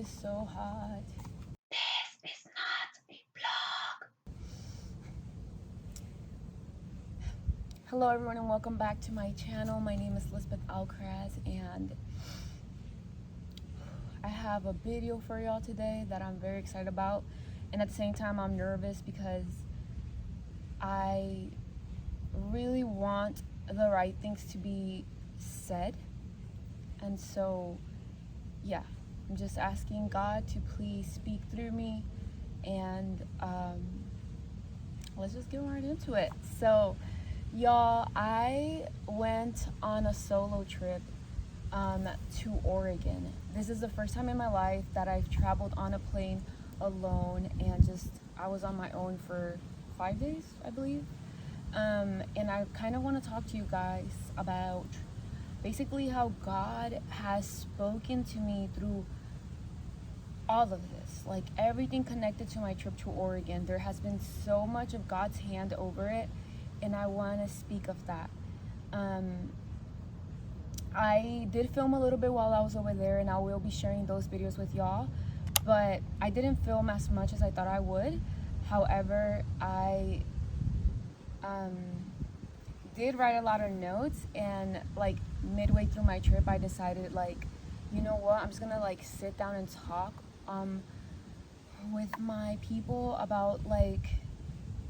is so hot. This is not a vlog. Hello everyone and welcome back to my channel. My name is Lisbeth Alcaraz and I have a video for y'all today that I'm very excited about, and at the same time I'm nervous because I really want the right things to be said. And so yeah, I'm just asking God to please speak through me, and let's just get right into it. So y'all, I went on a solo trip to Oregon. This is the first time in my life that I've traveled on a plane alone, and I was on my own for 5 days, I believe. And I kind of want to talk to you guys about basically how God has spoken to me through all of this, like everything connected to my trip to Oregon. There has been so much of God's hand over it, and I want to speak of that. I did film a little bit while I was over there, and I will be sharing those videos with y'all, but I didn't film as much as I thought I would. However, I did write a lot of notes, and like midway through my trip I decided, like, you know what, I'm just gonna like sit down and talk with my people about like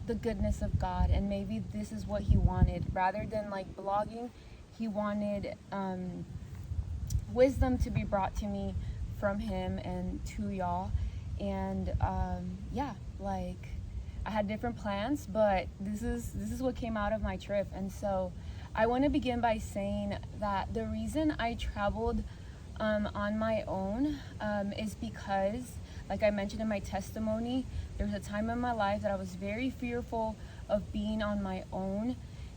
the goodness of God, and maybe this is what he wanted. Rather than like blogging, he wanted wisdom to be brought to me from him and to y'all. And yeah, like I had different plans, but this is what came out of my trip. And so I want to begin by saying that the reason I traveled on my own is because, like I mentioned in my testimony, there was a time in my life that I was very fearful of being on my own.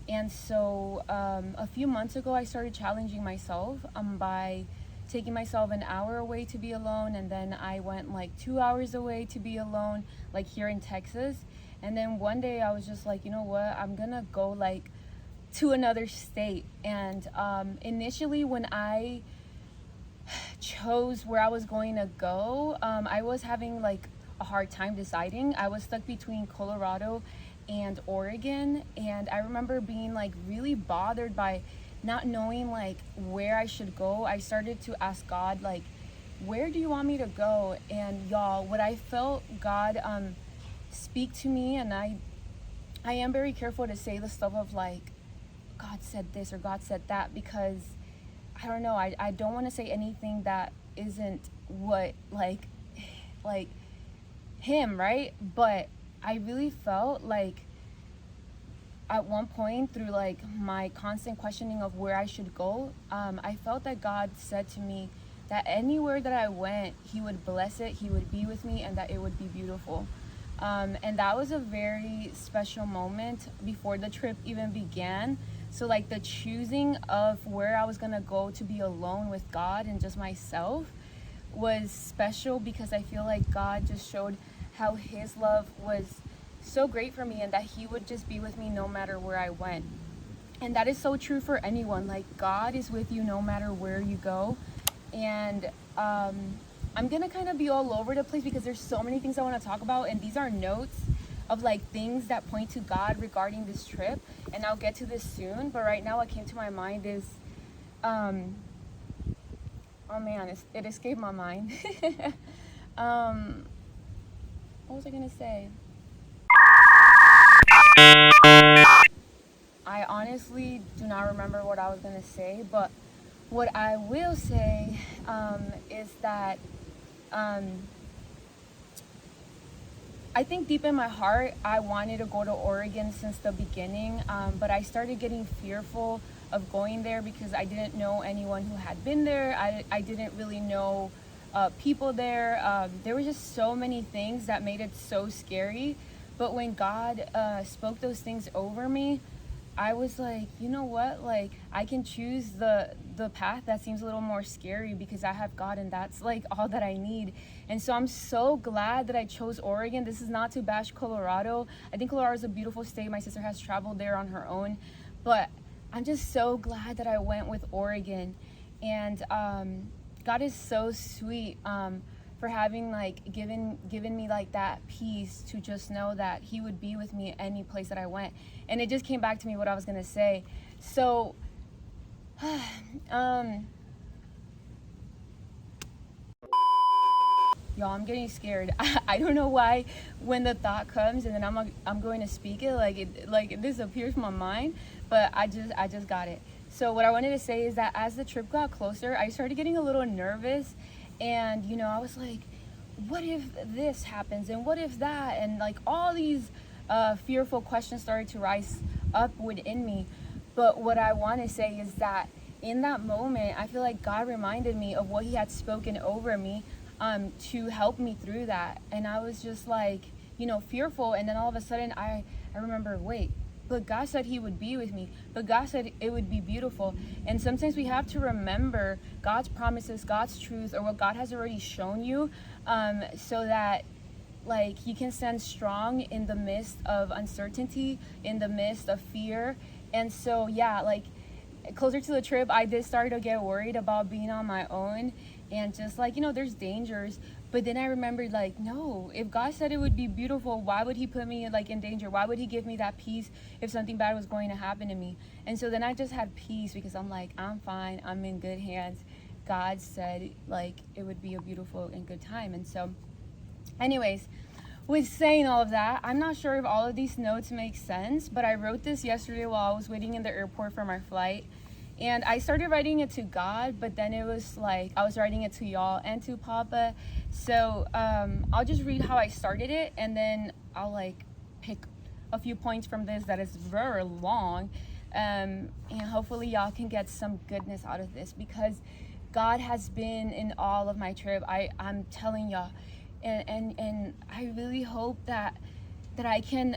And so a few months ago I started challenging myself by taking myself an hour away to be alone, and then I went like 2 hours away to be alone, like here in Texas. And then one day I was just like, you know what, I'm gonna go like to another state. And initially when I chose where I was going to go, I was having like a hard time deciding. I was stuck between Colorado and Oregon, and I remember being like really bothered by not knowing like where I should go. I started to ask God, like, where do you want me to go? And y'all, what I felt God speak to me, and I am very careful to say the stuff of like God said this or God said that, because I don't know, I don't want to say anything that isn't what like him, right? But I really felt like at one point through like my constant questioning of where I should go, I felt that God said to me that anywhere that I went, he would bless it, he would be with me, and that it would be beautiful. And that was a very special moment before the trip even began. So like the choosing of where I was gonna go to be alone with God and just myself was special, because I feel like God just showed how his love was so great for me, and that he would just be with me no matter where I went. And that is so true for anyone. Like God is with you no matter where you go. And I'm gonna kind of be all over the place because there's so many things I want to talk about, and these are notes of like things that point to God regarding this trip, and I'll get to this soon. But right now what came to my mind is oh man, it escaped my mind. What was I gonna say? I honestly do not remember what I was gonna say, but what I will say is that I think deep in my heart, I wanted to go to Oregon since the beginning, but I started getting fearful of going there because I didn't know anyone who had been there. I didn't really know people there. There were just so many things that made it so scary. But when God spoke those things over me, I was like, you know what? Like, I can choose the path that seems a little more scary because I have God, and that's like all that I need. And so I'm so glad that I chose Oregon. This is not to bash Colorado. I think Colorado is a beautiful state. My sister has traveled there on her own, but I'm just so glad that I went with Oregon. And God is so sweet. for having like given me like that peace to just know that he would be with me any place that I went. And it just came back to me what I was gonna say. So y'all, I'm getting scared. I don't know why when the thought comes and then I'm going to speak it, like it disappears from my mind, but I just got it. So what I wanted to say is that as the trip got closer, I started getting a little nervous, and I was like, what if this happens and what if that, and like all these fearful questions started to rise up within me. But what I want to say is that in that moment, I feel like God reminded me of what he had spoken over me to help me through that. And I was just like, fearful. And then all of a sudden I remember, wait, but God said he would be with me. But God said it would be beautiful. And sometimes we have to remember God's promises, God's truth, or what God has already shown you, so that like you can stand strong in the midst of uncertainty, in the midst of fear. And so, yeah, like closer to the trip, I did start to get worried about being on my own, and just like, there's dangers. But then I remembered, like, no, if God said it would be beautiful, why would he put me like in danger? Why would he give me that peace if something bad was going to happen to me? And so then I just had peace, because I'm like, I'm fine, I'm in good hands. God said like it would be a beautiful and good time. And so anyways, with saying all of that, I'm not sure if all of these notes make sense, but I wrote this yesterday while I was waiting in the airport for my flight. And I started writing it to God, but then it was like I was writing it to y'all and to Papa. So I'll just read how I started it, and then I'll like pick a few points from this that is very long. And hopefully y'all can get some goodness out of this, because God has been in all of my trip. I'm telling y'all. And I really hope that I can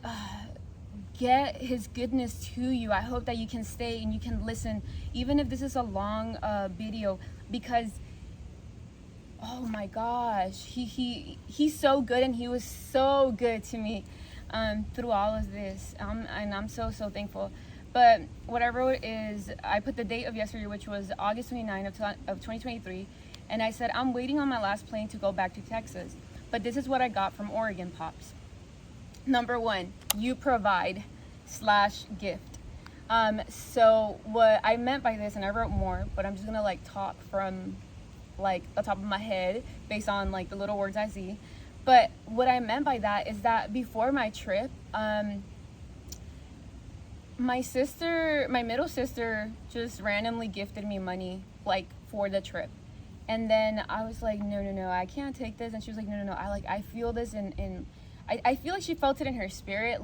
get his goodness to you. I hope that you can stay and you can listen, even if this is a long video, because oh my gosh, he's so good, and he was so good to me through all of this, and I'm so thankful. But what I wrote is, I put the date of yesterday, which was August 29th of 2023, and I said, I'm waiting on my last plane to go back to Texas, but this is what I got from Oregon, Pops. Number one, you provide / gift. So what I meant by this, and I wrote more, but I'm just gonna like talk from like the top of my head based on like the little words I see. But what I meant by that is that before my trip, my middle sister just randomly gifted me money like for the trip. And then I was like, no, I can't take this. And she was like, no, I feel this, and I feel like she felt it in her spirit,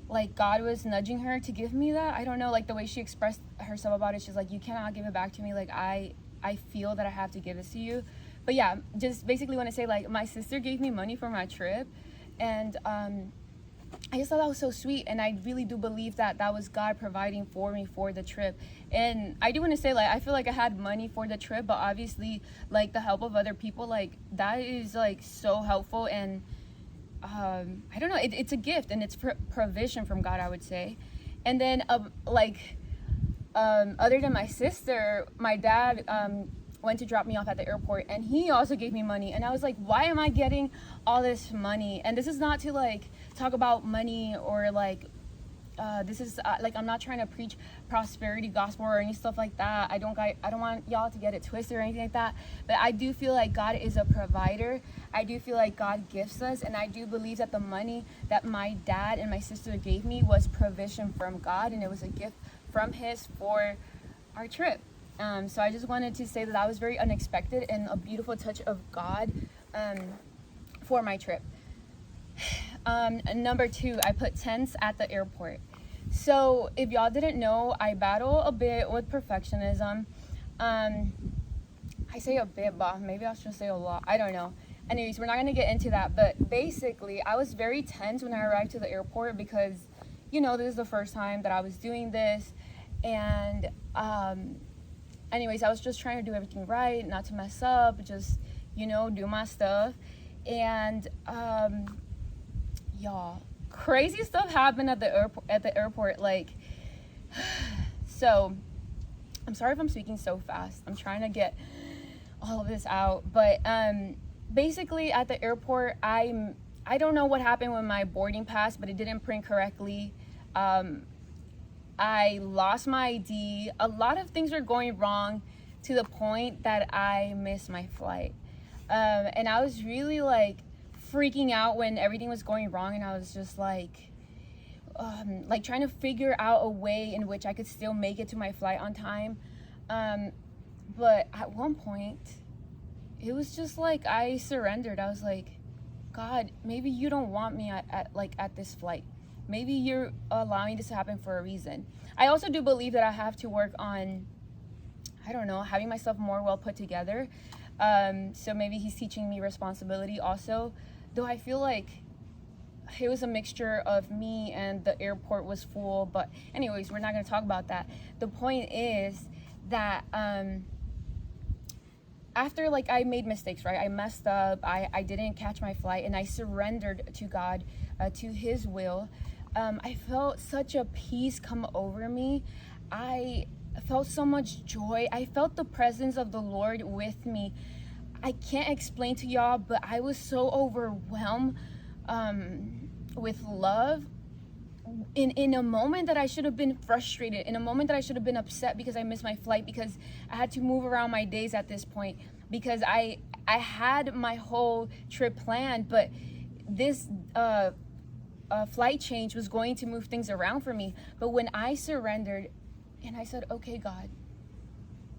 like God was nudging her to give me that. I don't know, like the way she expressed herself about it, she's like, you cannot give it back to me, like I feel that I have to give this to you. But yeah, just basically want to say, like, my sister gave me money for my trip, and I just thought that was so sweet, and I really do believe that was God providing for me for the trip. And I do want to say, like, I feel like I had money for the trip, but obviously, like, the help of other people, like, that is, like, so helpful. And I don't know, it's a gift, and it's provision from God, I would say. And then, other than my sister, my dad went to drop me off at the airport, and he also gave me money. And I was like, why am I getting all this money? And this is not to like talk about money, or like this is like, I'm not trying to preach prosperity gospel or any stuff like that. I don't want y'all to get it twisted or anything like that. But I do feel like God is a provider. I do feel like God gifts us, and I do believe that the money that my dad and my sister gave me was provision from God, and it was a gift from his for our trip. So I just wanted to say that was very unexpected and a beautiful touch of God for my trip. Number two, I put tents at the airport. So if y'all didn't know, I battle a bit with perfectionism. I say a bit, but maybe I should say a lot. I don't know. Anyways, we're not going to get into that. But basically, I was very tense when I arrived to the airport, because, this is the first time that I was doing this. And anyways, I was just trying to do everything right, not to mess up, just, do my stuff. And y'all, crazy stuff happened at the airport. Like, so I'm sorry if I'm speaking so fast. I'm trying to get all of this out. But basically at the airport, I don't know what happened with my boarding pass, but it didn't print correctly. I lost my ID. A lot of things were going wrong to the point that I missed my flight. And I was really like freaking out when everything was going wrong, and I was just like trying to figure out a way in which I could still make it to my flight on time. But at one point, it was just like I surrendered. I was like, God, maybe you don't want me at this flight. Maybe you're allowing this to happen for a reason. I also do believe that I have to work on, I don't know, having myself more well put together. So maybe he's teaching me responsibility also. Though I feel like it was a mixture of me and the airport was full. But anyways, we're not going to talk about that. The point is that after like I made mistakes, right? I messed up. I didn't catch my flight, and I surrendered to God, to his will. I felt such a peace come over me. I felt so much joy. I felt the presence of the Lord with me. I can't explain to y'all, but I was so overwhelmed with love in a moment that I should have been frustrated, in a moment that I should have been upset because I missed my flight, because I had to move around my days at this point, because I had my whole trip planned, but this flight change was going to move things around for me. But when I surrendered and I said, okay, God,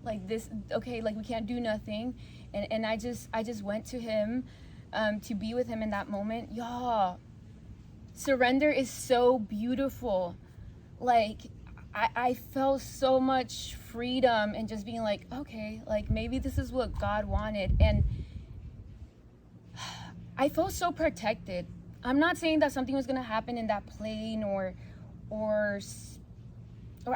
like this, okay, like we can't do nothing, and I just went to him to be with him in that moment. Y'all, surrender is so beautiful. Like I felt so much freedom and just being like, okay, like maybe this is what God wanted. And I felt so protected. I'm not saying that something was gonna happen in that plane or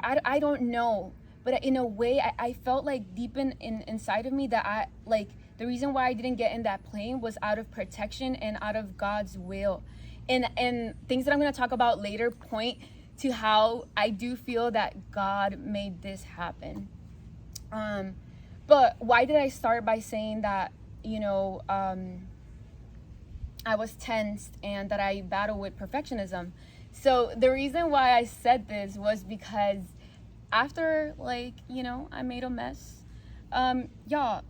I don't know, but in a way I felt like deep inside of me that I like the reason why I didn't get in that plane was out of protection and out of God's will. And things that I'm going to talk about later point to how I do feel that God made this happen. But why did I start by saying that, I was tensed and that I battle with perfectionism? So the reason why I said this was because after, I made a mess, y'all,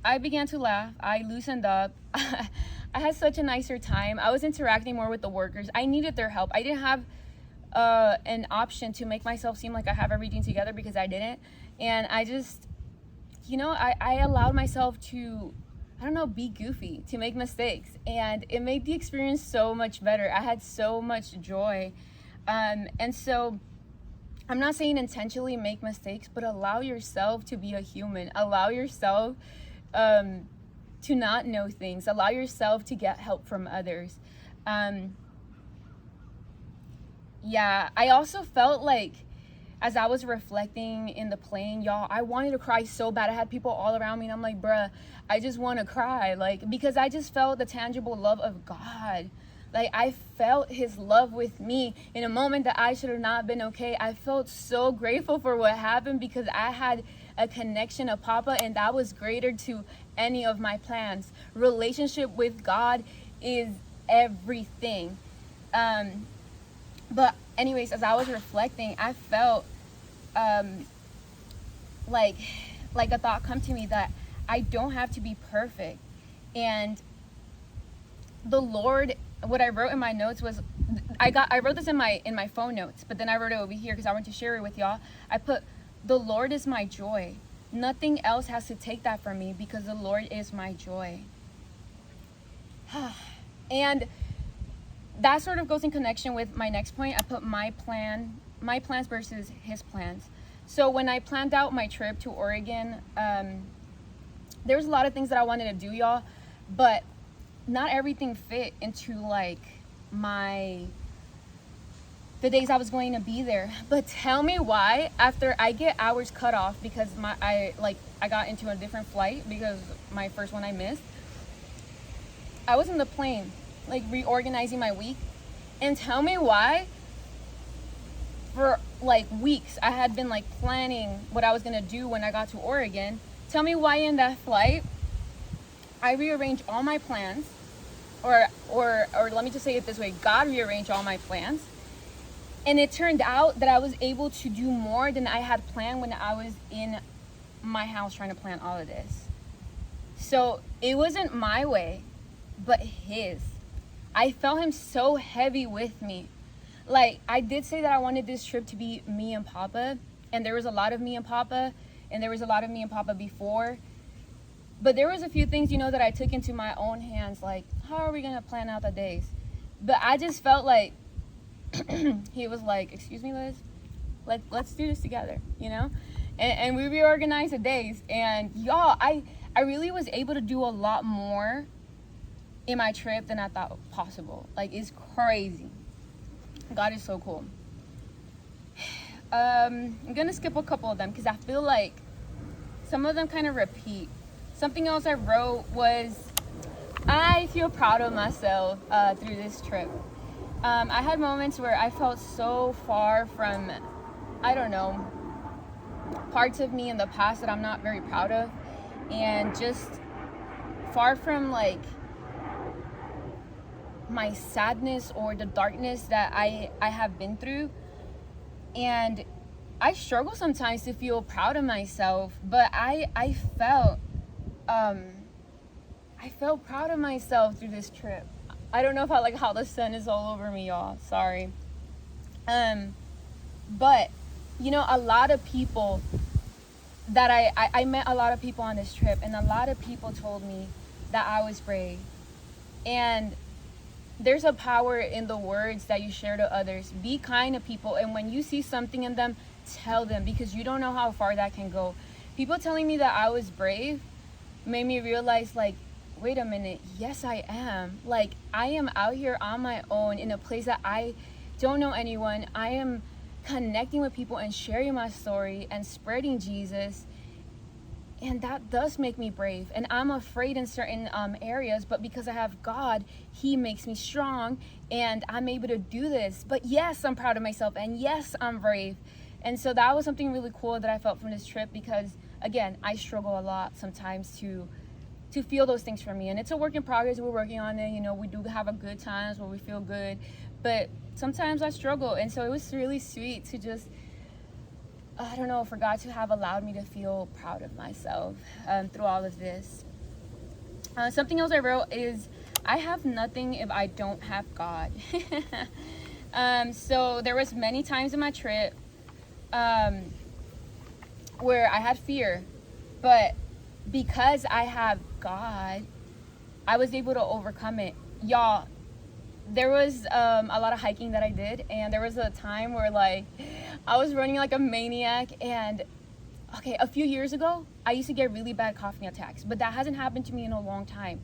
I began to laugh. I loosened up. I had such a nicer time. I was interacting more with the workers. I needed their help. I didn't have an option to make myself seem like I have everything together, because I didn't. And I just, I allowed myself to, be goofy, to make mistakes. And it made the experience so much better. I had so much joy. And so I'm not saying intentionally make mistakes, but allow yourself to be a human. Allow yourself to not know things. Allow yourself to get help from others. I also felt like, as I was reflecting in the plane, y'all, I wanted to cry so bad. I had people all around me, and I'm like, bruh, I just want to cry, because I just felt the tangible love of God. Like, I felt his love with me in a moment that I should have not been okay. I felt so grateful for what happened, because I had a connection of Papa, and that was greater to any of my plans. Relationship with God is everything. But anyways, as I was reflecting, I felt like a thought come to me that I don't have to be perfect. And the Lord, what I wrote in my notes was, I wrote this in my phone notes, but then I wrote it over here because I wanted to share it with y'all. I put, the Lord is my joy. Nothing else has to take that from me, because the Lord is my joy. And that sort of goes in connection with my next point. I put my plans versus his plans. So when I planned out my trip to Oregon, there was a lot of things that I wanted to do, y'all, but not everything fit into the days I was going to be there. But tell me why, after I get hours cut off because I got into a different flight because my first one I missed, I was in the plane, reorganizing my week. And tell me why, for weeks, I had been planning what I was gonna do when I got to Oregon. Tell me why in that flight, I rearranged all my plans, or let me just say it this way: God rearranged all my plans, and it turned out that I was able to do more than I had planned when I was in my house trying to plan all of this. So it wasn't my way, but His. I felt Him so heavy with me. Like, I did say that I wanted this trip to be me and Papa, and there was a lot of me and Papa, and there was a lot of me and Papa before. But there was a few things, that I took into my own hands, like, how are we going to plan out the days? But I just felt like He was like, excuse me, Liz, let's do this together, And we reorganized the days. And y'all, I really was able to do a lot more in my trip than I thought possible. Like, it's crazy. God is so cool. I'm gonna skip a couple of them because I feel like some of them kind of repeat. Something else I wrote was, I feel proud of myself through this trip. I had moments where I felt so far from, I don't know, parts of me in the past that I'm not very proud of, and just far from like my sadness or the darkness that I have been through. And I struggle sometimes to feel proud of myself, but I felt proud of myself through this trip. I don't know if I like how the sun is all over me, y'all. Sorry. But a lot of people that I met a lot of people on this trip, and a lot of people told me that I was brave. And there's a power in the words that you share to others. Be kind to people, and when you see something in them, tell them, because you don't know how far that can go. People telling me that I was brave made me realize, like, wait a minute, yes I am. Like, I am out here on my own in a place that I don't know anyone. I am connecting with people and sharing my story and spreading Jesus. And that does make me brave. And I'm afraid in certain areas, but because I have God, He makes me strong, and I'm able to do this. But yes, I'm proud of myself, and yes, I'm brave. And so that was something really cool that I felt from this trip, because again, I struggle a lot sometimes to feel those things from me. And it's a work in progress. We're working on it. We do have a good times where we feel good, but sometimes I struggle. And so it was really sweet to just, I don't know, for God to have allowed me to feel proud of myself through all of this. Something else I wrote is, I have nothing if I don't have God. So there was many times in my trip where I had fear, but because I have God, I was able to overcome it. Y'all, there was a lot of hiking that I did, and there was a time where like I was running like a maniac. And okay, a few years ago I used to get really bad coughing attacks, but that hasn't happened to me in a long time.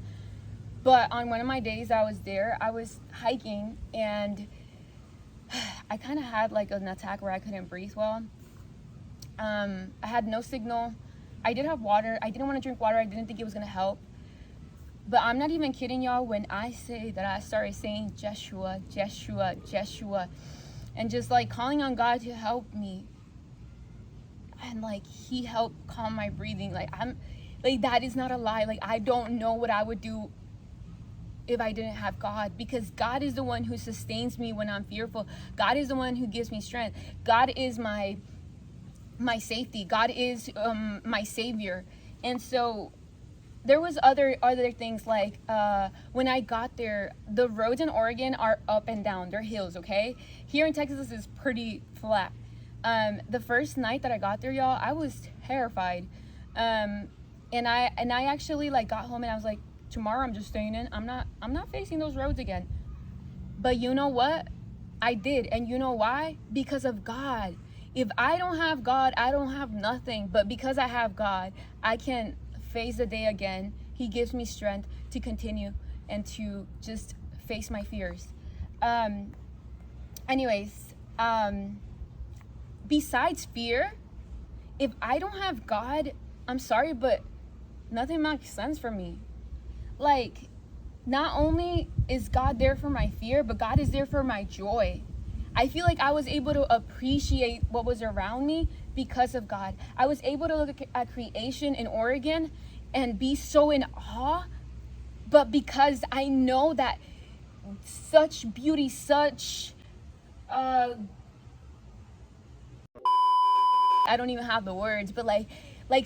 But on one of my days I was there, I was hiking, and I kind of had like an attack where I couldn't breathe well. I had no signal. I did have water. I didn't want to drink water. I didn't think it was going to help. But I'm not even kidding y'all when I say that I started saying Jeshua, Jeshua, Jeshua, and just like calling on God to help me. And like He helped calm my breathing. Like that is not a lie. Like, I don't know what I would do if I didn't have God, because God is the one who sustains me when I'm fearful. God is the one who gives me strength. God is my safety. God is my savior. And so there was other things like when I got there, the roads in Oregon are up and down. They're hills, okay? Here in Texas is pretty flat. The first night that I got there, y'all, I was terrified. And I actually like got home and I was like, tomorrow I'm just staying in. I'm not facing those roads again. But you know what? I did. And you know why? Because of God. If I don't have God, I don't have nothing. But because I have God, I can face the day again. He gives me strength to continue and to just face my fears. Besides fear, if I don't have God, I'm sorry, but nothing makes sense for me. Like, not only is God there for my fear, but God is there for my joy. I feel like I was able to appreciate what was around me because of God. I was able to look at creation in Oregon and be so in awe but because I know that such beauty, such I don't even have the words, but like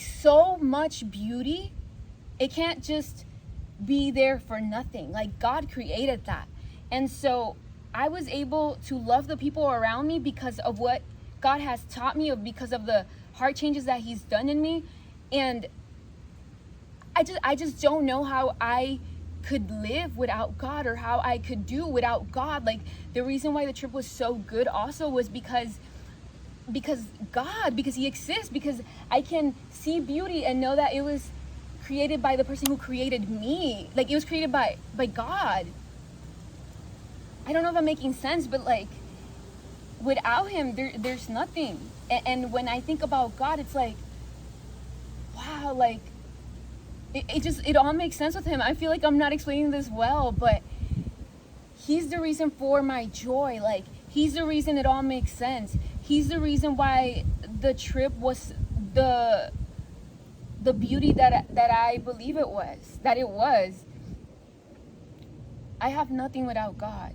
so much beauty, it can't just be there for nothing. Like God created that. And so I was able to love the people around me because of what God has taught me, of because of the heart changes that he's done in me. And I just don't know how I could live without God, or how I could do without God. Like the reason why the trip was so good also was because God, because he exists, because I can see beauty and know that it was created by the person who created me. Like it was created by God. I don't know if I'm making sense, but like without him there's nothing. And when I think about God, it's like, wow, like it all makes sense with him. I feel like I'm not explaining this well, but he's the reason for my joy. Like he's the reason it all makes sense. He's the reason why the trip was the beauty that I believe it was. I have nothing without God.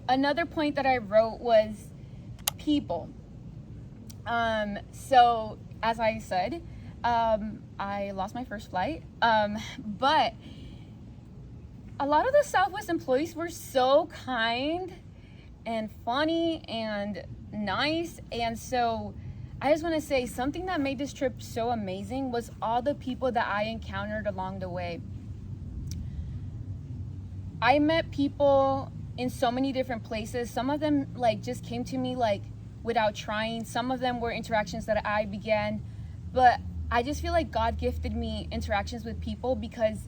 Another point that I wrote was people. So as I said, I lost my first flight, but a lot of the Southwest employees were so kind and funny and nice. And so I just want to say, something that made this trip so amazing was all the people that I encountered along the way. I met people in so many different places. Some of them like just came to me like without trying. Some of them were interactions that I began, but I just feel like God gifted me interactions with people, because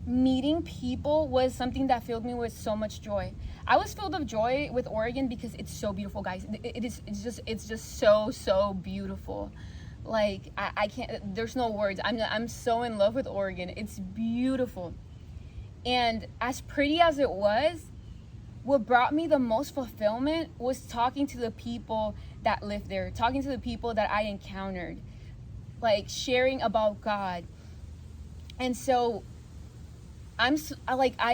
meeting people was something that filled me with so much joy. I was filled of joy with Oregon because it's so beautiful, guys. It's just so beautiful. Like I can't, there's no words. I'm so in love with Oregon. It's beautiful. And as pretty as it was, what brought me the most fulfillment was talking to the people that lived there, talking to the people that I encountered, like sharing about God. And so I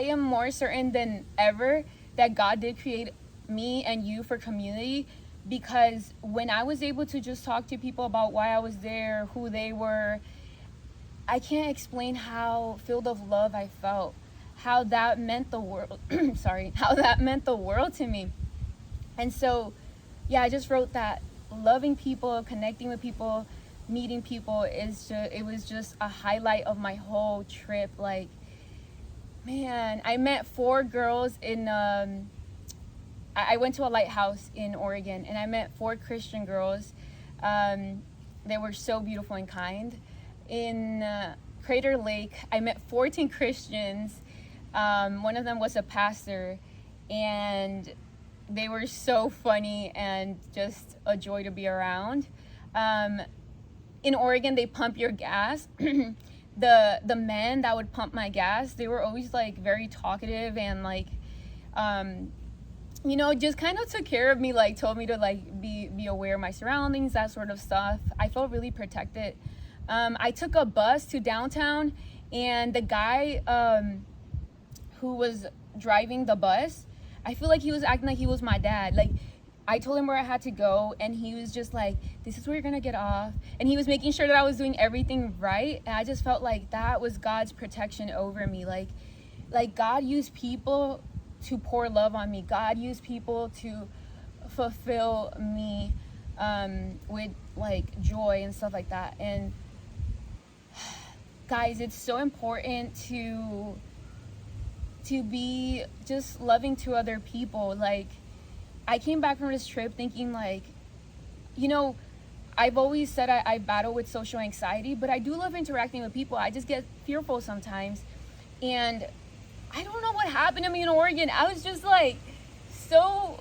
am more certain than ever that God did create me and you for community, because when I was able to just talk to people about why I was there, who they were, I can't explain how filled of love I felt, how that meant the world how that meant the world to me. And so yeah, I just wrote that loving people, connecting with people, meeting people it was just a highlight of my whole trip. Like, man, I met 4 girls in I went to a lighthouse in Oregon, and I met 4 Christian girls. They were so beautiful and kind. In Crater Lake, I met 14 Christians. One of them was a pastor, and they were so funny and just a joy to be around. In Oregon, they pump your gas. The men that would pump my gas, they were always like very talkative and like just kind of took care of me, like told me to like be aware of my surroundings, that sort of stuff. I felt really protected. I took a bus to downtown, and the guy who was driving the bus, I feel like he was acting like he was my dad. Like, I told him where I had to go, and he was just like, this is where you're gonna get off. And he was making sure that I was doing everything right. And I just felt like that was God's protection over me. Like God used people to pour love on me. God used people to fulfill me with like joy and stuff like that. And guys, it's so important to be just loving to other people. Like, I came back from this trip thinking like, I've always said I battle with social anxiety, but I do love interacting with people. I just get fearful sometimes. And I don't know what happened to me in Oregon. I was just like so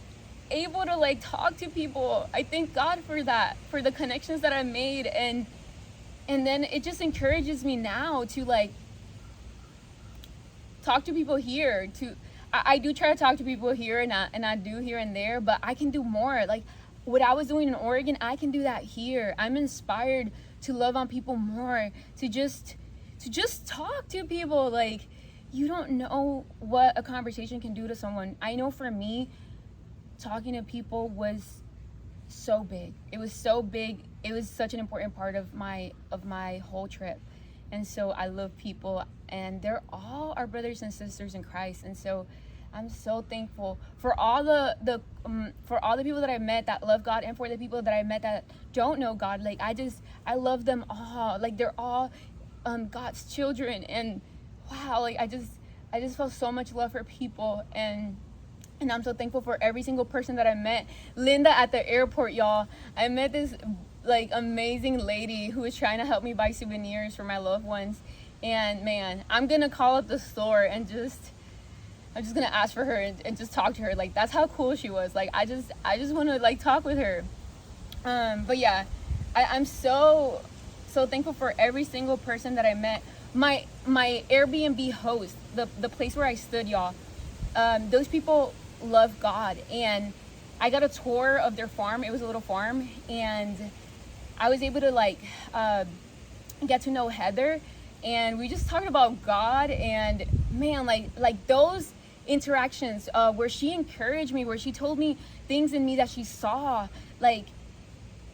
able to like talk to people. I thank God for that, for the connections that I made. And then it just encourages me now to like talk to people here. I do try to talk to people here, and I do here and there, but I can do more. Like what I was doing in Oregon, I can do that here. I'm inspired to love on people more, to just talk to people. Like, you don't know what a conversation can do to someone. I know for me, talking to people was so big. It was so big. It was such an important part of my whole trip. And so I love people, and they're all our brothers and sisters in Christ. And so I'm so thankful for all the people that I met that love God, and for the people that I met that don't know God. Like, I love them all. Like, they're all God's children. And wow, like I just felt so much love for people, and I'm so thankful for every single person that I met. Linda at the airport, y'all. I met this like amazing lady who was trying to help me buy souvenirs for my loved ones. And man, I'm gonna call up the store and I'm just gonna ask for her and just talk to her. Like, that's how cool she was. Like, I just want to like talk with her. But yeah, I'm so thankful for every single person that I met. My Airbnb host, the place where I stood, y'all. Those people love God, and I got a tour of their farm. It was a little farm, and I was able to like get to know Heather, and we just talked about God. And man, like those interactions where she encouraged me, where she told me things in me that she saw, like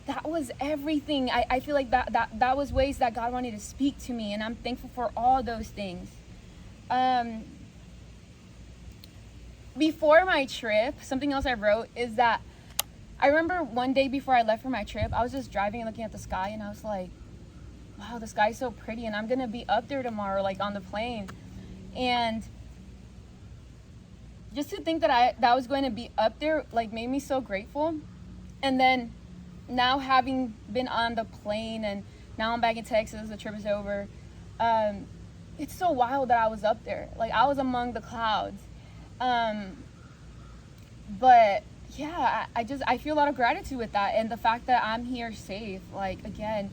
that was everything. I feel like that was ways that God wanted to speak to me, and I'm thankful for all those things. Before my trip, something else I wrote is that I remember one day before I left for my trip, I was just driving and looking at the sky, and I was like, wow, the sky's so pretty, and I'm gonna be up there tomorrow, like on the plane. And just to think that I was going to be up there, like, made me so grateful. And then now, having been on the plane, and now I'm back in Texas, the trip is over, it's so wild that I was up there. Like, I was among the clouds. But yeah, I feel a lot of gratitude with that, and the fact that I'm here safe. Like, again,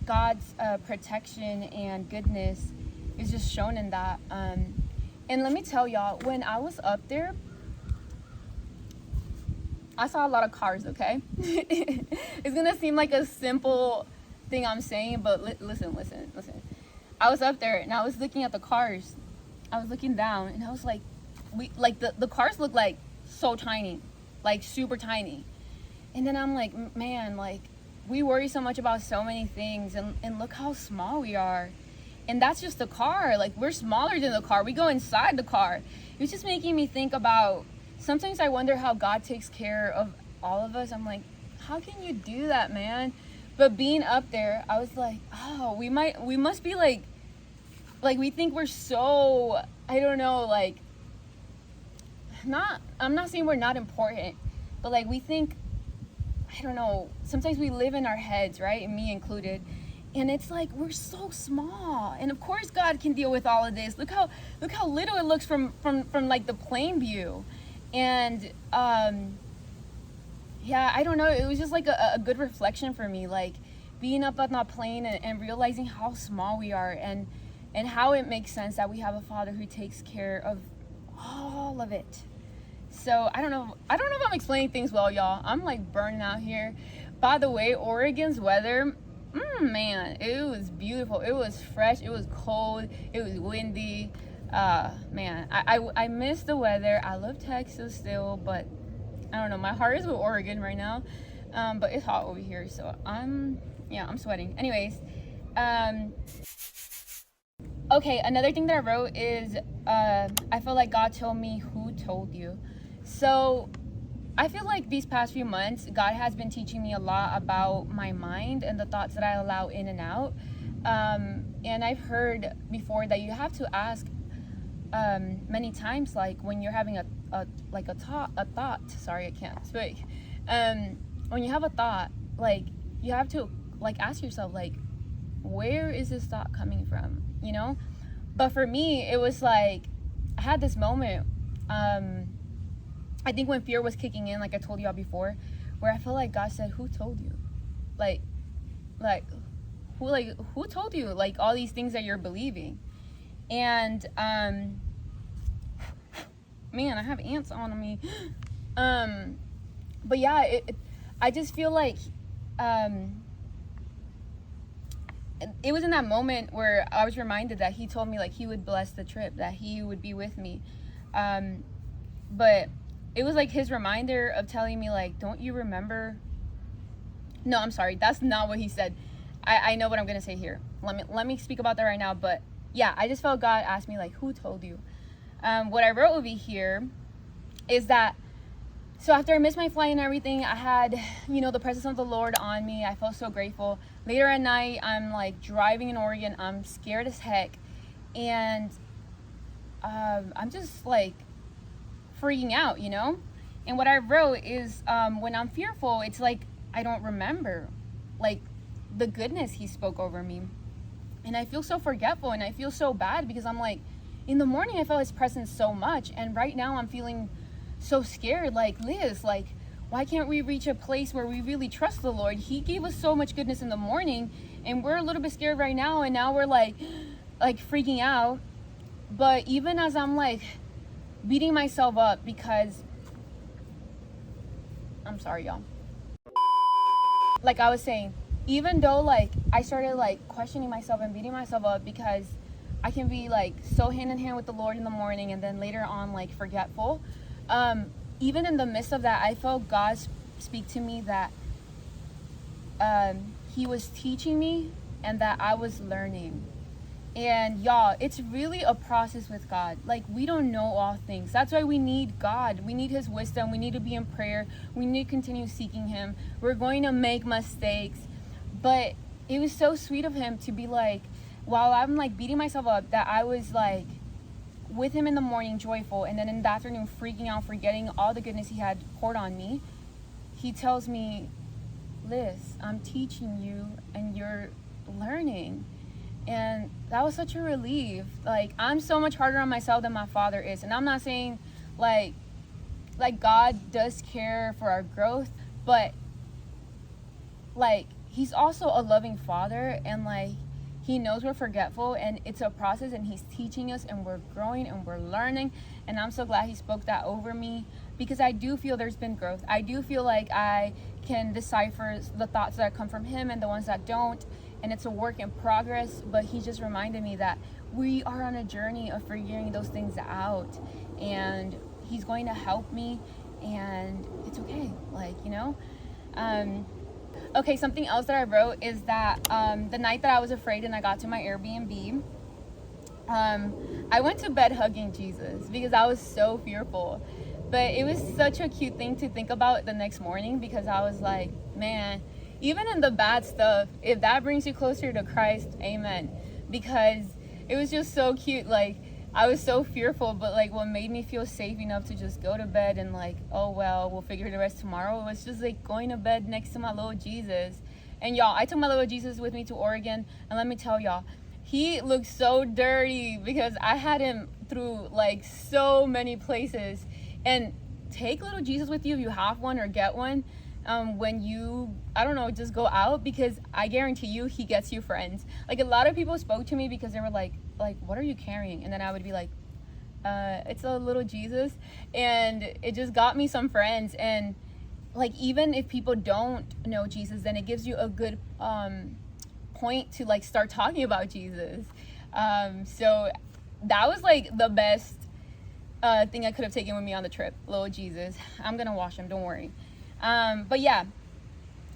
God's protection and goodness is just shown in that. And let me tell y'all, when I was up there, I saw a lot of cars, okay? It's gonna seem like a simple thing I'm saying, but listen. I was up there, and I was looking at the cars. I was looking down, and I was like, the cars look like so tiny, like super tiny. And then I'm like, man, like, we worry so much about so many things, and look how small we are. And that's just the car. Like, we're smaller than the car. We go inside the car. It was just making me think about, sometimes I wonder how God takes care of all of us. I'm like, how can you do that, man? But being up there, I was like, oh, we must be like we think we're so, I don't know, like, I'm not saying we're not important, but like, we think, I don't know, sometimes we live in our heads, right? And me included. And it's like, we're so small. And of course God can deal with all of this. Look how little it looks from like the plane view. And yeah, I don't know, it was just like a good reflection for me, like being up on that plane and realizing how small we are, and how it makes sense that we have a Father who takes care of all of it. So I don't know if I'm explaining things well, y'all. I'm like burning out here. By the way, Oregon's weather, man, it was beautiful. It was fresh. It was cold. It was windy. Man, I miss the weather. I love Texas still, but I don't know. My heart is with Oregon right now. But it's hot over here, so I'm sweating. Anyways, okay, another thing that I wrote is, I feel like God told me, who told you? So I feel like these past few months, God has been teaching me a lot about my mind and the thoughts that I allow in and out. And I've heard before that you have to ask many times, like when you're having a thought. Sorry, I can't speak. When you have a thought, like you have to like ask yourself, like, where is this thought coming from? You know? But for me, it was like I had this moment. I think when fear was kicking in, like I told y'all before, where I felt like God said, "Who told you? Like who told you like all these things that you're believing?" And man, I have ants on me. But yeah, I just feel like it was in that moment where I was reminded that he told me like he would bless the trip, that he would be with me. But it was like his reminder of telling me like, don't you remember? No, I'm sorry, that's not what he said. I know what I'm gonna say here. Let me speak about that right now. But yeah, I just felt God asked me like, who told you? What I wrote over here is that, so after I missed my flight and everything, I had, the presence of the Lord on me. I felt so grateful. Later at night, I'm like driving in Oregon. I'm scared as heck. And I'm just like freaking out, And what I wrote is, when I'm fearful, it's like I don't remember like the goodness he spoke over me. And I feel so forgetful, and I feel so bad because I'm like, in the morning I felt his presence so much, and right now I'm feeling so scared. Like, Liz, like, why can't we reach a place where we really trust the Lord? He gave us so much goodness in the morning, and we're a little bit scared right now, and now we're like freaking out. But even as I'm like beating myself up because, I'm sorry, y'all. Like I was saying, even though like I started like questioning myself and beating myself up because I can be like so hand in hand with the Lord in the morning and then later on like forgetful. Even in the midst of that, I felt God speak to me that he was teaching me and that I was learning. And y'all, it's really a process with God. Like, we don't know all things. That's why we need God. We need his wisdom. We need to be in prayer. We need to continue seeking him. We're going to make mistakes. But it was so sweet of him to be like, while I'm like beating myself up, that I was like with him in the morning, joyful, and then in the afternoon freaking out, forgetting all the goodness he had poured on me. He tells me, Liz, I'm teaching you and you're learning. And that was such a relief. Like, I'm so much harder on myself than my father is. And I'm not saying like God does care for our growth, but like he's also a loving father, and like he knows we're forgetful, and it's a process, and he's teaching us, and we're growing and we're learning. And I'm so glad he spoke that over me, because I do feel there's been growth. I do feel like I can decipher the thoughts that come from him and the ones that don't. And it's a work in progress, but he just reminded me that we are on a journey of figuring those things out, and he's going to help me, and it's okay. Like, okay, something else that I wrote is that the night that I was afraid and I got to my Airbnb, I went to bed hugging Jesus because I was so fearful. But it was such a cute thing to think about the next morning, because I was like, man, even in the bad stuff, if that brings you closer to Christ, amen. Because it was just so cute. Like, I was so fearful, but like what made me feel safe enough to just go to bed and like, oh well, we'll figure the rest tomorrow, was just like going to bed next to my little Jesus. And y'all, I took my little Jesus with me to Oregon, and let me tell y'all, he looked so dirty because I had him through like so many places. And take little Jesus with you if you have one, or get one when you, I don't know, just go out, because I guarantee you he gets you friends. Like, a lot of people spoke to me because they were like, what are you carrying? And then I would be like, it's a little Jesus. And it just got me some friends. And like, even if people don't know Jesus, then it gives you a good point to like start talking about Jesus. So that was like the best thing I could have taken with me on the trip, little Jesus. I'm gonna wash him, don't worry. But yeah,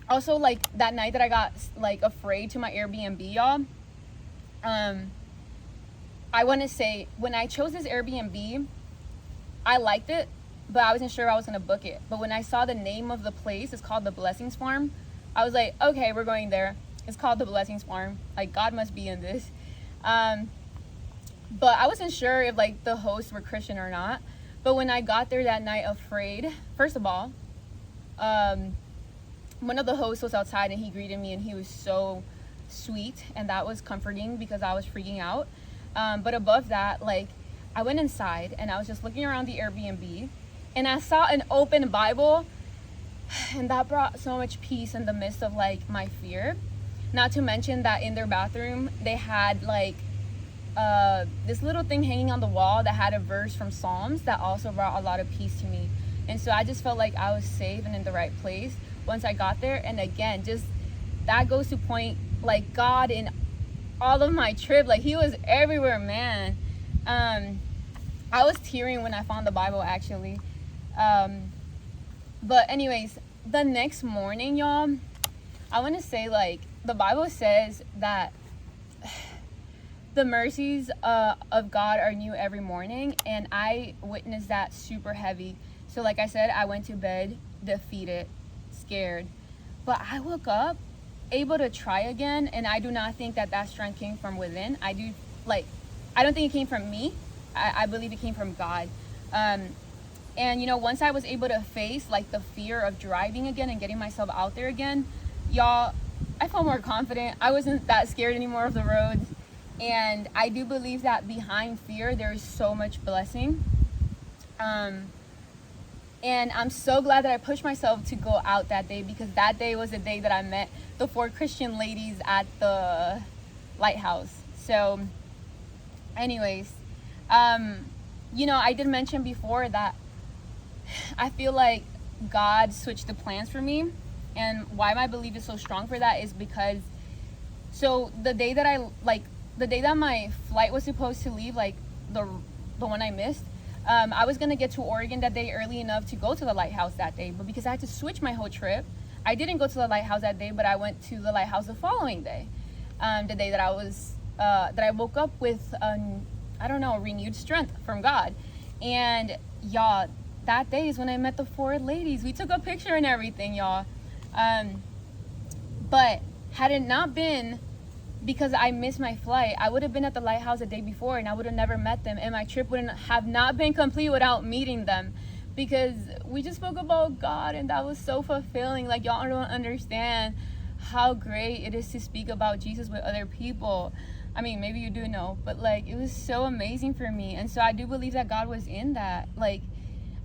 also like that night that I got like afraid to my Airbnb, y'all, I want to say, when I chose this Airbnb, I liked it, but I wasn't sure I was gonna book it. But when I saw the name of the place, it's called the Blessings Farm, I was like, okay, we're going there. It's called the Blessings Farm. Like, God must be in this. But I wasn't sure if like the hosts were Christian or not. But when I got there that night afraid, first of all, one of the hosts was outside and he greeted me, and he was so sweet, and that was comforting because I was freaking out. But above that, like, I went inside and I was just looking around the Airbnb, and I saw an open Bible, and that brought so much peace in the midst of like my fear. Not to mention that in their bathroom they had like this little thing hanging on the wall that had a verse from Psalms that also brought a lot of peace to me. And so I just felt like I was safe and in the right place once I got there. And again, just that goes to point like God in all of my trip. Like, he was everywhere, man. I was tearing when I found the Bible, actually. But anyways, the next morning, y'all, I want to say, like, the Bible says that the mercies of God are new every morning, and I witnessed that super heavy. So like I said, I went to bed defeated, scared, but I woke up able to try again, and I do not think that strength came from within. I don't think it came from me. I believe it came from God. And you know, once I was able to face like the fear of driving again and getting myself out there again, y'all, I felt more confident. I wasn't that scared anymore of the roads. And I do believe that behind fear there is so much blessing. And I'm so glad that I pushed myself to go out that day, because that day was the day that I met the 4 Christian ladies at the lighthouse. So anyways, you know, I did mention before that I feel like God switched the plans for me, and why my belief is so strong for that is because, so the day that my flight was supposed to leave, like the one I missed, I was gonna get to Oregon that day early enough to go to the lighthouse that day, but because I had to switch my whole trip, I didn't go to the lighthouse that day, but I went to the lighthouse the following day, the day that I woke up with I don't know, renewed strength from God. And y'all, that day is when I met the 4 ladies. We took a picture and everything, y'all. But had it not been because I missed my flight, I would have been at the lighthouse the day before, and I would have never met them, and my trip wouldn't have not been complete without meeting them, because we just spoke about God, and that was so fulfilling. Like, y'all don't understand how great it is to speak about Jesus with other people. I mean, maybe you do know, but like, it was so amazing for me. And so I do believe that God was in that. Like,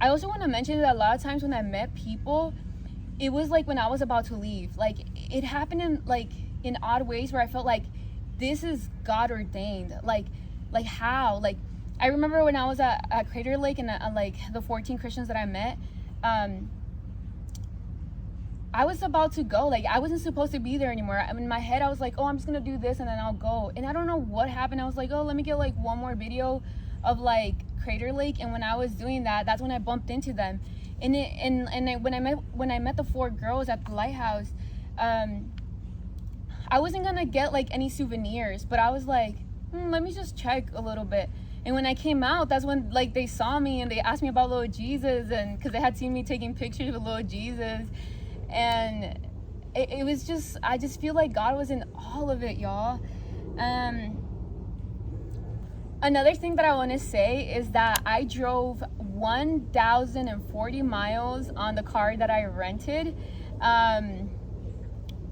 I also want to mention that a lot of times when I met people, it was like when I was about to leave. Like, it happened in odd ways where I felt like this is God ordained. Like how? Like, I remember when I was at Crater Lake, and like the 14 Christians that I met, I was about to go. Like, I wasn't supposed to be there anymore. In my head, I was like, oh, I'm just gonna do this and then I'll go. And I don't know what happened. I was like, oh, let me get like one more video of like Crater Lake. And when I was doing that, that's when I bumped into them. When I met the 4 girls at the lighthouse, I wasn't gonna get like any souvenirs, but I was like, let me just check a little bit. And when I came out, that's when like they saw me and they asked me about little Jesus, and because they had seen me taking pictures with little Jesus. And it was just, I just feel like God was in all of it, y'all. Another thing that I want to say is that I drove 1,040 miles on the car that I rented. And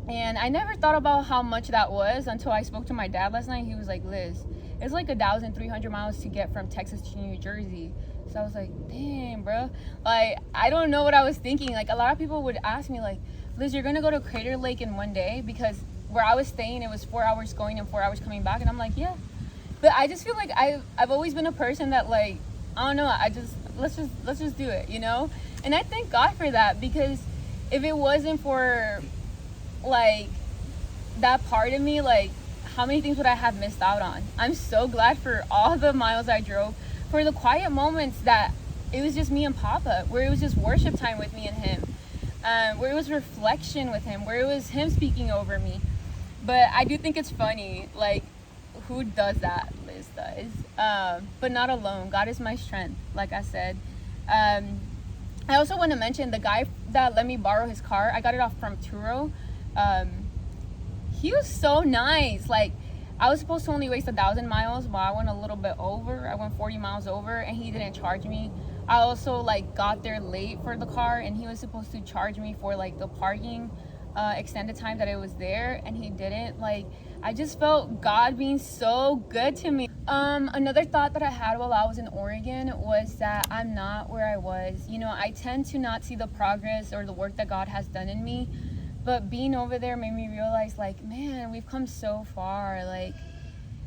I never thought about how much that was until I spoke to my dad last night. He was like, Liz, it's like 1,300 miles to get from Texas to New Jersey. So I was like, damn, bro. Like, I don't know what I was thinking. Like, a lot of people would ask me, like, Liz, you're gonna go to Crater Lake in one day? Because where I was staying, it was 4 hours going and 4 hours coming back. And I'm like, yeah. But I just feel like I've always been a person that, like, I don't know, let's just do it, you know? And I thank God for that, because if it wasn't for like that part of me, like, how many things would I have missed out on? I'm so glad for all the miles I drove, for the quiet moments that it was just me and Papa, where it was just worship time with me and him, where it was reflection with him, where it was him speaking over me. But I do think it's funny, like, who does that? Liz does. But not alone. God is my strength, like I said. I also want to mention the guy that let me borrow his car. I got it off from Turo. He was so nice. Like, I was supposed to only waste 1,000 miles, but I went a little bit over. I went 40 miles over, and he didn't charge me. I also like got there late for the car, and he was supposed to charge me for like the parking extended time that it was there, and he didn't. Like, I just felt God being so good to me. Another thought that I had while I was in Oregon was that I'm not where I was. You know, I tend to not see the progress or the work that God has done in me. But being over there made me realize, like, man, we've come so far. Like,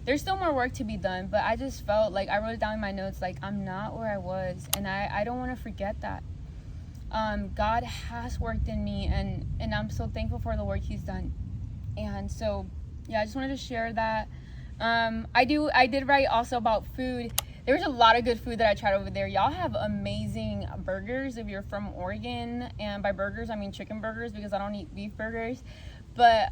there's still more work to be done. But I just felt like, I wrote it down in my notes, like, I'm not where I was. And I don't want to forget that. God has worked in me, and I'm so thankful for the work he's done. And so, yeah, I just wanted to share that. I did write also about food. There was a lot of good food that I tried over there. Y'all have amazing burgers if you're from Oregon, and by burgers I mean chicken burgers because I don't eat beef burgers. But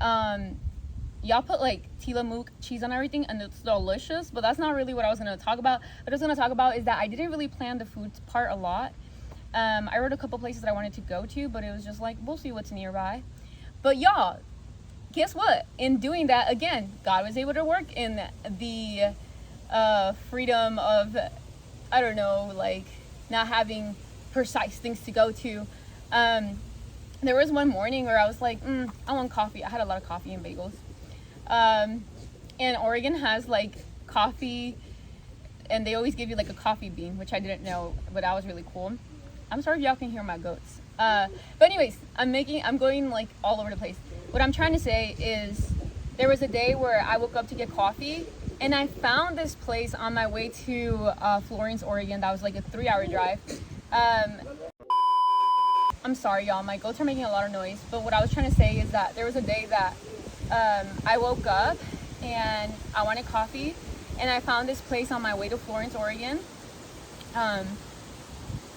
y'all put like Tillamook cheese on everything, and it's delicious. But that's not really what I was gonna talk about. What I was gonna talk about is that I didn't really plan the food part a lot. I wrote a couple places that I wanted to go to, but it was just like, we'll see what's nearby. But y'all, guess what? In doing that, again, God was able to work in the freedom of, I don't know, like not having precise things to go to. There was one morning where I was like, I want coffee. I had a lot of coffee and bagels. And Oregon has like coffee, and they always give you like a coffee bean, which I didn't know, but that was really cool. I'm sorry if y'all can hear my goats. But anyways, I'm going like all over the place. What I'm trying to say is there was a day where I woke up to get coffee, and I found this place on my way to Florence, Oregon. That was like a 3-hour drive. I'm sorry, y'all. My goats are making a lot of noise. But what I was trying to say is that there was a day that I woke up and I wanted coffee, and I found this place on my way to Florence, Oregon.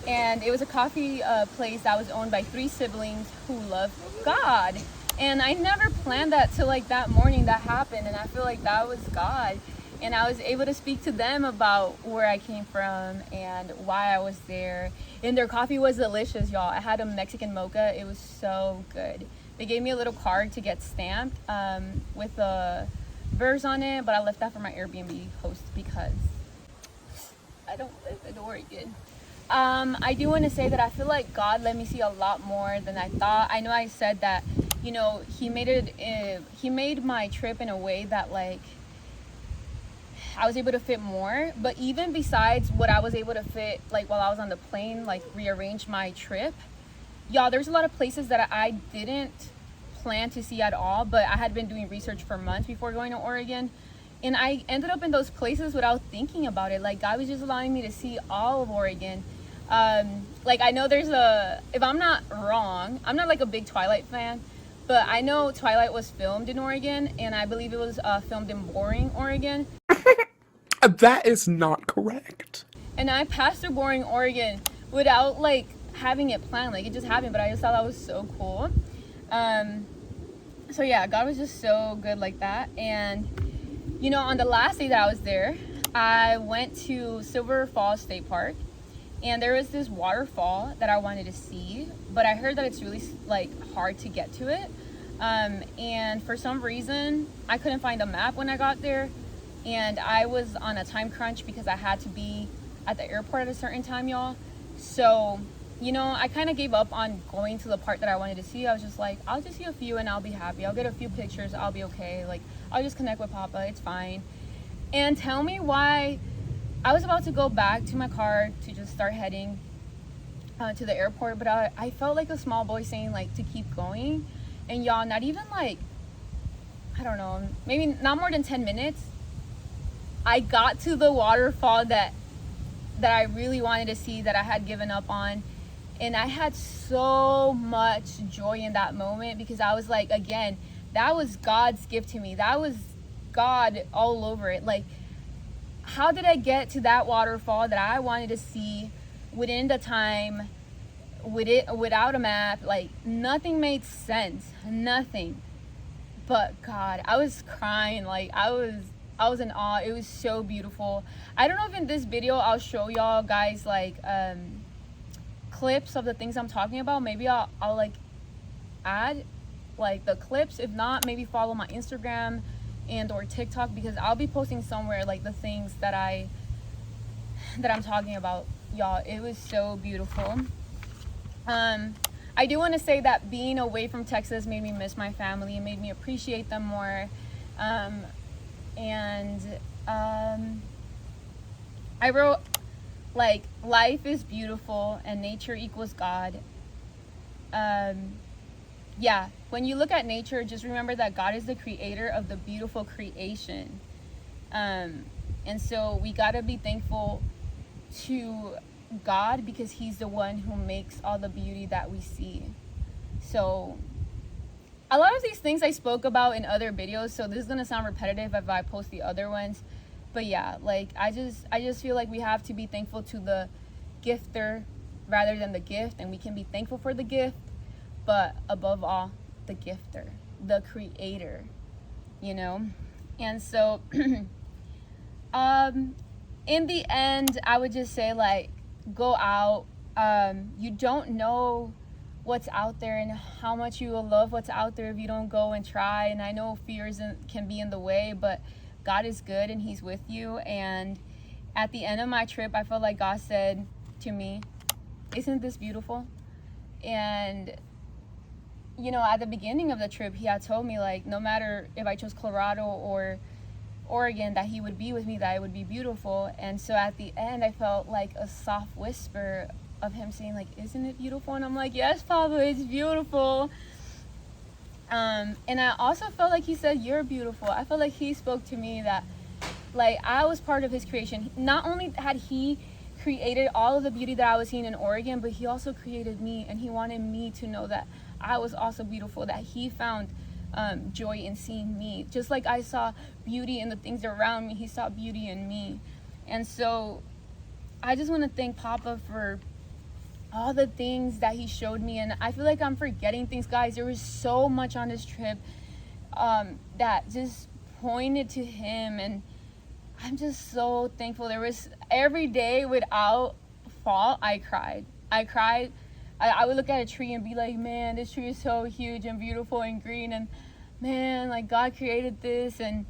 And it was a coffee place that was owned by 3 siblings who love God. And I never planned that till like that morning that happened, and I feel like that was God. And I was able to speak to them about where I came from and why I was there. And their coffee was delicious, y'all. I had a Mexican mocha. It was so good. They gave me a little card to get stamped with a verse on it, but I left that for my Airbnb host because I don't live in Oregon. I do want to say that I feel like God let me see a lot more than I thought. I know I said that, you know, he made my trip in a way that like I was able to fit more. But even besides what I was able to fit, like while I was on the plane, like rearrange my trip, y'all, there's a lot of places that I didn't plan to see at all, but I had been doing research for months before going to Oregon. And I ended up in those places without thinking about it. Like God was just allowing me to see all of Oregon. Like I know if I'm not wrong, I'm not like a big Twilight fan, but I know Twilight was filmed in Oregon, and I believe it was filmed in Boring, Oregon. That is not correct. And I passed through Boring, Oregon without like having it planned. Like it just happened, but I just thought that was so cool. So yeah, God was just so good like that. And you know, on the last day that I was there, I went to Silver Falls State Park, and there was this waterfall that I wanted to see, but I heard that it's really like hard to get to it. And for some reason, I couldn't find a map when I got there, and I was on a time crunch because I had to be at the airport at a certain time, y'all. So, you know, I kind of gave up on going to the part that I wanted to see. I was just like, I'll just see a few and I'll be happy. I'll get a few pictures. I'll be okay. Like, I'll just connect with Papa. It's fine. And tell me why I was about to go back to my car to just start heading to the airport, but I felt like a small boy saying like to keep going. And y'all, not even like, I don't know, maybe not more than 10 minutes, I got to the waterfall that I really wanted to see, that I had given up on. And I had so much joy in that moment because I was like, again, that was God's gift to me. That was God all over it. Like, how did I get to that waterfall that I wanted to see within the time, without a map? Like, nothing made sense. Nothing. But God, I was crying. Like, I was in awe. It was so beautiful. I don't know if in this video I'll show y'all guys like clips of the things I'm talking about. Maybe I'll like add like the clips. If not, maybe follow my Instagram and or TikTok, because I'll be posting somewhere like the things that I'm talking about, y'all. It was so beautiful. I do want to say that being away from Texas made me miss my family. It made me appreciate them more. I wrote like, life is beautiful and nature equals God. Yeah, when you look at nature, just remember that God is the creator of the beautiful creation. And so we gotta be thankful to God because he's the one who makes all the beauty that we see. So a lot of these things I spoke about in other videos, so this is gonna sound repetitive if I post the other ones. But yeah, like I just feel like we have to be thankful to the gifter rather than the gift, and we can be thankful for the gift, but above all, the gifter, the creator, you know. And so in the end, I would just say, like, go out. You don't know what's out there and how much you will love what's out there if you don't go and try. And I know fears can be in the way, but God is good and he's with you. And at the end of my trip, I felt like God said to me, isn't this beautiful? And you know, at the beginning of the trip, he had told me, like, no matter if I chose Colorado or Oregon, that he would be with me, that it would be beautiful. And so at the end, I felt like a soft whisper of him saying, like, isn't it beautiful? And I'm like, yes, Papa, it's beautiful. And I also felt like he said, you're beautiful. I felt like he spoke to me that, like, I was part of his creation. Not only had he created all of the beauty that I was seeing in Oregon, but he also created me, and he wanted me to know that I was also beautiful, that he found joy in seeing me. Just like I saw beauty in the things around me, he saw beauty in me. And so I just want to thank Papa for all the things that he showed me. And I feel like I'm forgetting things, guys. There was so much on this trip that just pointed to him, and I'm just so thankful. There was every day without fault, I cried. I would look at a tree and be like, man, this tree is so huge and beautiful and green, and man, like, God created this. And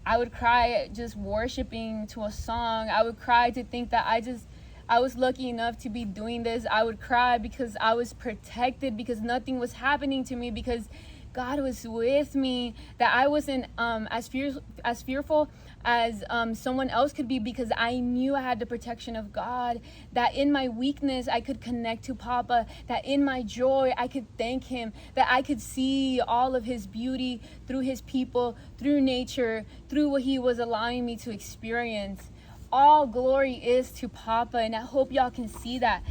I would cry just worshiping to a song. I would cry to think that I was lucky enough to be doing this. I would cry because I was protected, because nothing was happening to me, because God was with me, that I wasn't as fearful as someone else could be, because I knew I had the protection of God, that in my weakness I could connect to Papa, that in my joy I could thank him, that I could see all of his beauty through his people, through nature, through what he was allowing me to experience. All glory is to Papa, and I hope y'all can see that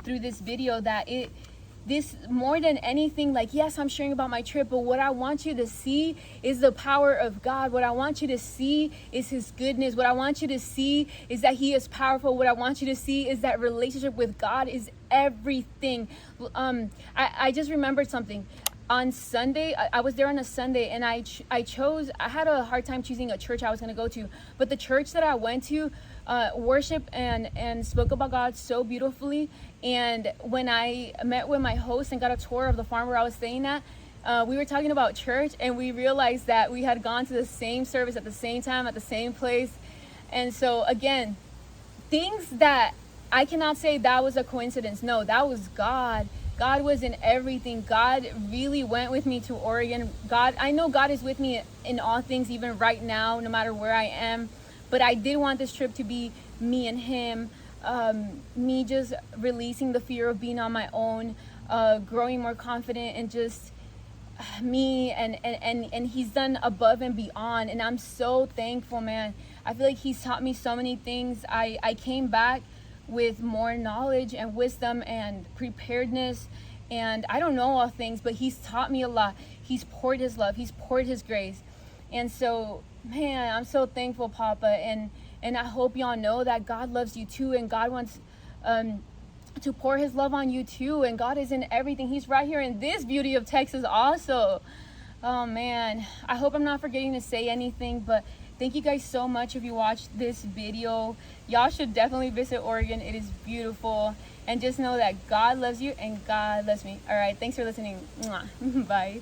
through this video, that this more than anything, like, yes, I'm sharing about my trip, but what I want you to see is the power of God. What I want you to see is his goodness. What I want you to see is that he is powerful. What I want you to see is that relationship with God is everything. I just remembered something. On Sunday, I was there on a Sunday, and I had a hard time choosing a church I was going to go to, but the church that I went to worshiped and spoke about God so beautifully. And when I met with my host and got a tour of the farm where I was staying at, we were talking about church, and we realized that we had gone to the same service at the same time, at the same place. And so again, things that I cannot say that was a coincidence. No, that was God. God was in everything. God really went with me to Oregon. I know God is with me in all things, even right now, no matter where I am. But I did want this trip to be me and him, me just releasing the fear of being on my own, growing more confident, and just me. And he's done above and beyond. And I'm so thankful, man. I feel like he's taught me so many things. I came back with more knowledge and wisdom and preparedness, and I don't know all things, but he's taught me a lot. He's poured his love, he's poured his grace. And so, man, I'm so thankful, Papa, and I hope y'all know that God loves you too, and God wants to pour his love on you too. And God is in everything. He's right here in this beauty of Texas also. Oh man, I hope I'm not forgetting to say anything, but thank you guys so much. If you watched this video, y'all should definitely visit Oregon. It is beautiful. And just know that God loves you and God loves me. All right, thanks for listening. Mwah. Bye.